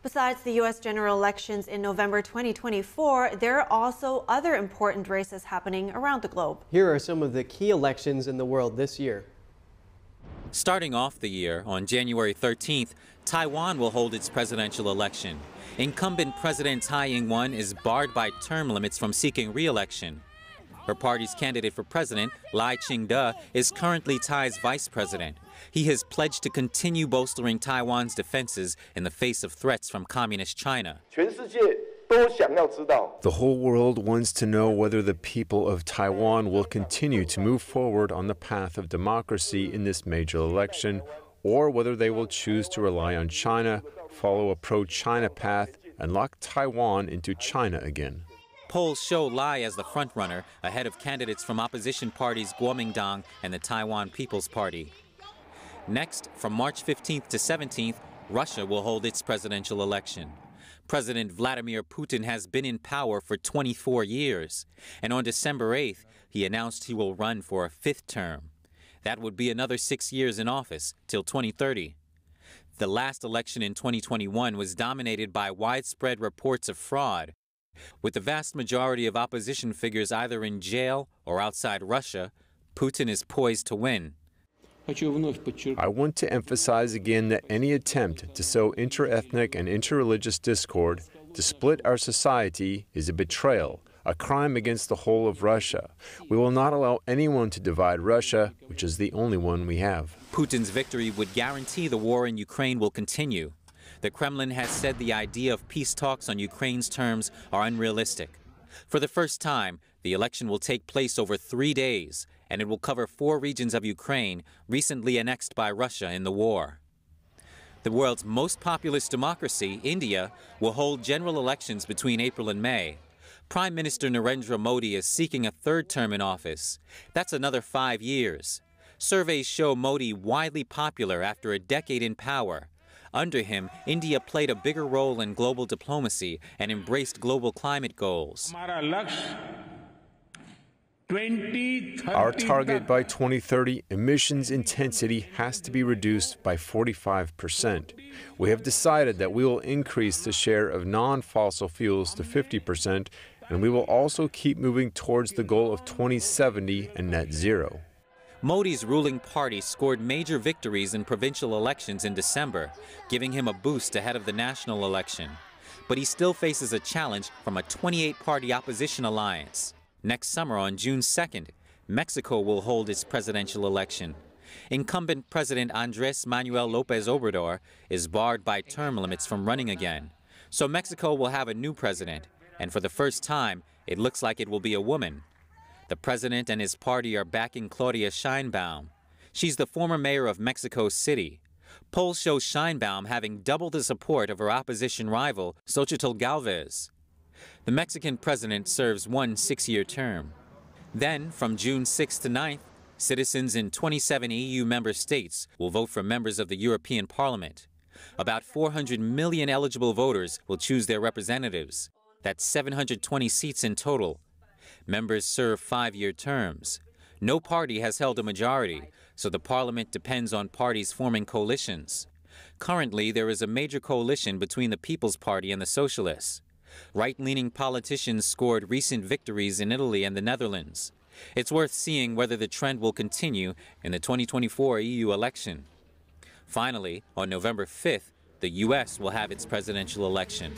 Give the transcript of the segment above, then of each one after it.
Besides the U.S. general elections in November 2024, there are also other important races happening around the globe. Here are some of the key elections in the world this year. Starting off the year, on January 13th, Taiwan will hold its presidential election. Incumbent President Tsai Ing-wen is barred by term limits from seeking re-election. Her party's candidate for president, Lai Ching-te, is currently Tsai's vice president. He has pledged to continue bolstering Taiwan's defenses in the face of threats from communist China. The whole world wants to know whether the people of Taiwan will continue to move forward on the path of democracy in this major election, or whether they will choose to rely on China, follow a pro-China path, and lock Taiwan into China again. Polls show Lai as the frontrunner, ahead of candidates from opposition parties Kuomintang and the Taiwan People's Party. Next, from March 15th to 17th, Russia will hold its presidential election. President Vladimir Putin has been in power for 24 years, and on December 8th, he announced he will run for a fifth term. That would be another 6 years in office, till 2030. The last election in 2021 was dominated by widespread reports of fraud. With the vast majority of opposition figures either in jail or outside Russia, Putin is poised to win. I want to emphasize again that any attempt to sow inter-ethnic and inter-religious discord, to split our society, is a betrayal, a crime against the whole of Russia. We will not allow anyone to divide Russia, which is the only one we have. Putin's victory would guarantee the war in Ukraine will continue. The Kremlin has said the idea of peace talks on Ukraine's terms are unrealistic. For the first time, the election will take place over 3 days, and it will cover 4 regions of Ukraine recently annexed by Russia in the war. The world's most populous democracy, India, will hold general elections between April and May. Prime Minister Narendra Modi is seeking a third term in office. That's another 5 years. Surveys show Modi widely popular after a decade in power. Under him, India played a bigger role in global diplomacy and embraced global climate goals. Our target by 2030, emissions intensity has to be reduced by 45%. We have decided that we will increase the share of non-fossil fuels to 50%, and we will also keep moving towards the goal of 2070 and net zero. Modi's ruling party scored major victories in provincial elections in December, giving him a boost ahead of the national election. But he still faces a challenge from a 28-party opposition alliance. Next summer, on June 2nd, Mexico will hold its presidential election. Incumbent President Andrés Manuel López Obrador is barred by term limits from running again. So Mexico will have a new president, and for the first time, it looks like it will be a woman. The president and his party are backing Claudia Sheinbaum. She's the former mayor of Mexico City. Polls show Sheinbaum having double the support of her opposition rival, Xochitl Gálvez. The Mexican president serves one 6-year term. Then, from June 6th to 9th, citizens in 27 EU member states will vote for members of the European Parliament. About 400 million eligible voters will choose their representatives. That's 720 seats in total. Members serve 5-year terms. No party has held a majority, so the parliament depends on parties forming coalitions. Currently, there is a major coalition between the People's Party and the Socialists. Right-leaning politicians scored recent victories in Italy and the Netherlands. It's worth seeing whether the trend will continue in the 2024 EU election. Finally, on November 5th, the U.S. will have its presidential election.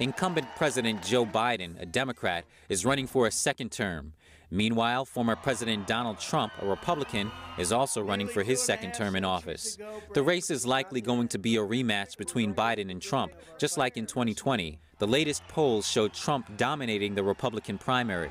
Incumbent President Joe Biden, a Democrat, is running for a second term. Meanwhile, former President Donald Trump, a Republican, is also running for his second term in office. The race is likely going to be a rematch between Biden and Trump, just like in 2020. The latest polls show Trump dominating the Republican primary.